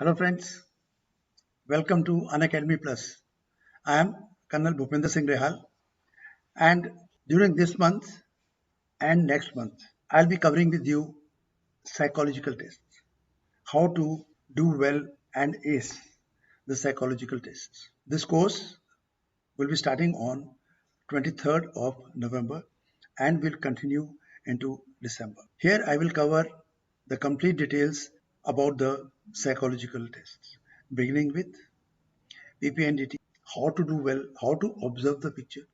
Hello friends, welcome to Unacademy Plus. I am Colonel Bhupinder Singh Rehal, and during this month and next month I'll be covering with you psychological tests, how to do well and ace the psychological tests. This course will be starting on 23rd of November and will continue into December. Here I will cover the complete details about the psychological tests, beginning with PPNDT, how to do well, how to observe the picture,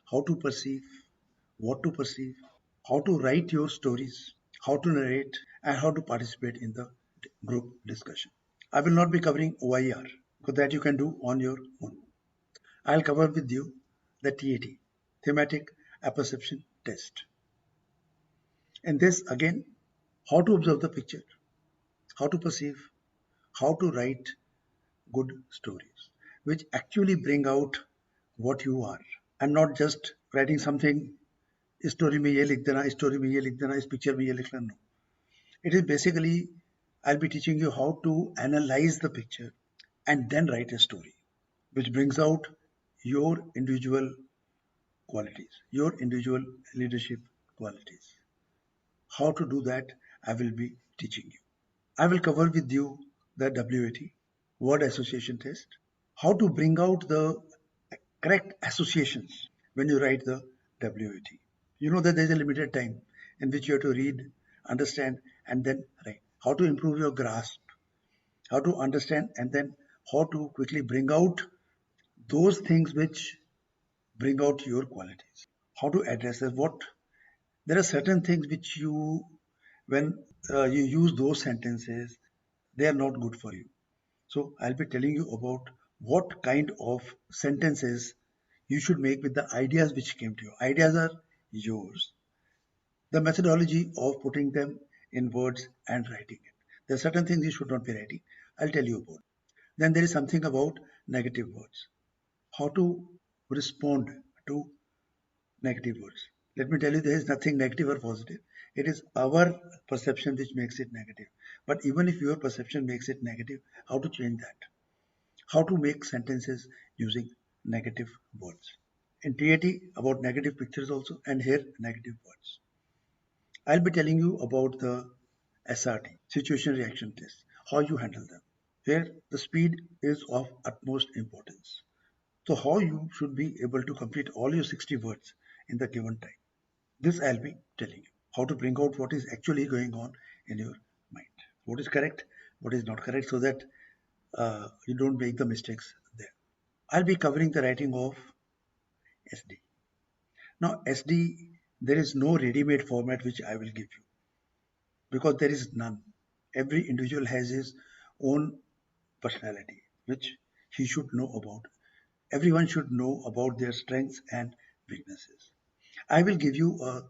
how to perceive, what to perceive, how to write your stories, how to narrate, and how to participate in the group discussion. I will not be covering OIR because that you can do on your own. I'll cover with you the TAT, Thematic Apperception Test. In this, again, how to observe the picture, how to perceive, how to write good stories, which actually bring out what you are. And not just writing something story में ये लिख देना story में ये लिख देना इस picture में ये लिखना. No, it is basically I'll be teaching you how to analyze the picture and then write a story which brings out your individual qualities, your individual leadership qualities. How to do that I will be teaching you. I will cover with you the WAT, word association test, how to bring out the correct associations when you write the WAT. You know that there is a limited time in which you have to read, understand, and then write. How to improve your grasp, how to understand, and then how to quickly bring out those things which bring out your qualities. How to address it. What there are certain things which you, when you use those sentences, they are not good for you. So I'll be telling you about what kind of sentences you should make with the ideas which came to you. Ideas are yours. The methodology of putting them in words and writing it. There are certain things you should not be writing. I'll tell you about. Then there is something about negative words. How to respond to negative words. Let me tell you, there is nothing negative or positive. It is our perception which makes it negative. But even if your perception makes it negative, how to change that? How to make sentences using negative words. In TAT, about negative pictures also, and here negative words. I'll be telling you about the SRT, situation reaction test, how you handle them. Here, the speed is of utmost importance. So, how you should be able to complete all your 60 words in the given time. This I'll be telling you. How to bring out what is actually going on in your mind. What is correct, what is not correct, so that you don't make the mistakes there. I'll be covering the writing of SD. Now, SD, there is no ready-made format which I will give you because there is none. Every individual has his own personality, which he should know about. Everyone should know about their strengths and weaknesses. I will give you a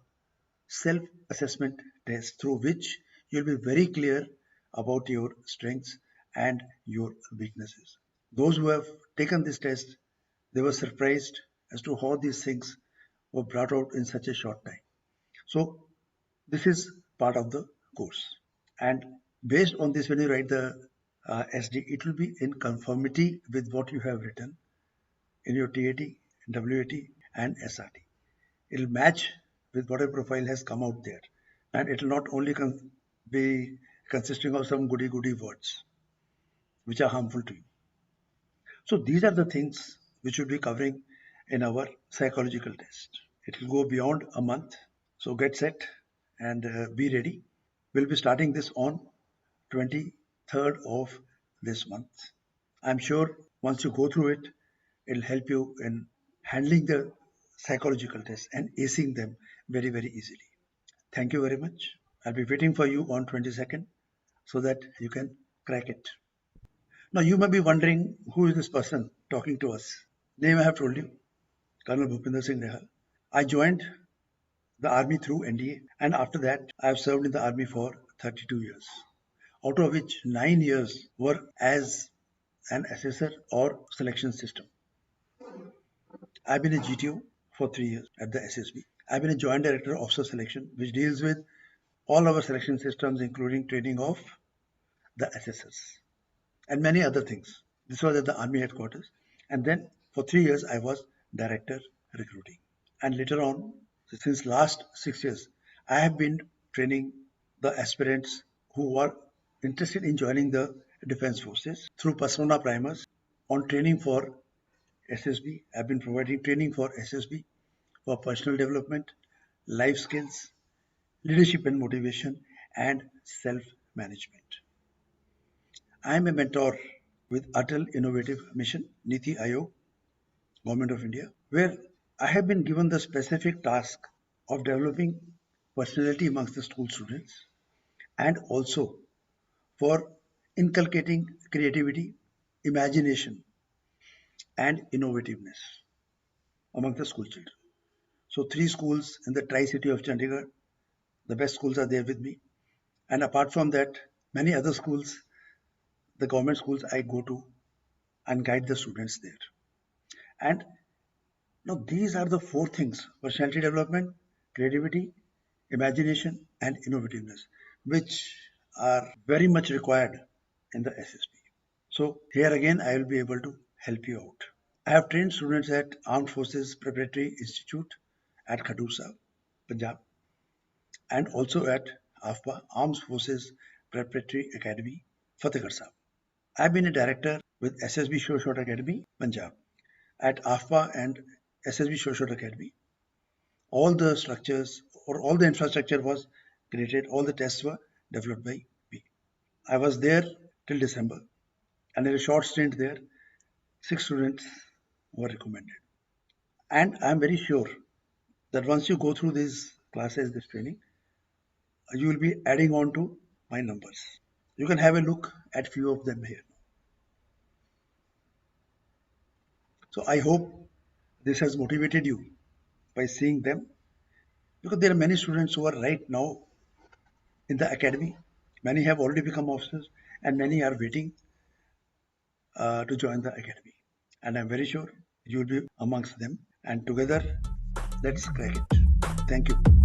self-assessment test through which you'll be very clear about your strengths and your weaknesses. Those who have taken this test, they were surprised as to how these things were brought out in such a short time. So this is part of the course. And based on this, when you write the SD, it will be in conformity with what you have written in your TAT, WAT, and SRT. It will match with whatever profile has come out there. And it will not only be consisting of some goody words which are harmful to you. So these are the things which we'll be covering in our psychological test. It will go beyond a month. So get set and be ready. We'll be starting this on 23rd of this month. I'm sure once you go through it, it'll help you in handling the psychological tests and acing them very easily. Thank you very much. I'll be waiting for you on 22nd so that you can crack it. Now you may be wondering who is this person talking to us. Name I have told you, Colonel Bhupinder Singh Nehal. I joined the army through NDA, and after that I have served in the army for 32 years, out of which 9 years were as an assessor or selection system. I've been a GTO for 3 years at the SSB. I've been a Joint Director of Officer Selection, which deals with all our selection systems, including training of the assessors and many other things. This was at the Army headquarters. And then for 3 years, I was director recruiting. And later on, since last 6 years, I have been training the aspirants who were interested in joining the defense forces through persona primers on training for SSB. I've been providing training for SSB for personal development, life skills, leadership and motivation, and self management. I am a mentor with Atal Innovative Mission, Niti Aayog, Government of India, where I have been given the specific task of developing personality amongst the school students and also for inculcating creativity, imagination, and innovativeness among the school children. So, three schools in the Tri City of Chandigarh, the best schools are there with me. And apart from that, many other schools, the government schools I go to and guide the students there. And now these are the four things: personality development, creativity, imagination, and innovativeness, which are very much required in the SSB. So here again, I will be able to help you out. I have trained students at Armed Forces Preparatory Institute at Khadur Sahib, Punjab, and also at AFPA, Armed Forces Preparatory Academy, Fatehgarh Sahib. I've been a director with SSB Sure Shot Academy, Punjab. At AFPA and SSB Sure Shot Academy, all the structures or all the infrastructure was created, all the tests were developed by me. I was there till December, and in a short stint there, 6 students were recommended. And I'm very sure that once you go through these classes, this training, you will be adding on to my numbers. You can have a look at few of them here. So I hope this has motivated you by seeing them, because there are many students who are right now in the academy. Many have already become officers, and many are waiting to join the academy. And I'm very sure you will be amongst them. And together, let's crack it. Thank you.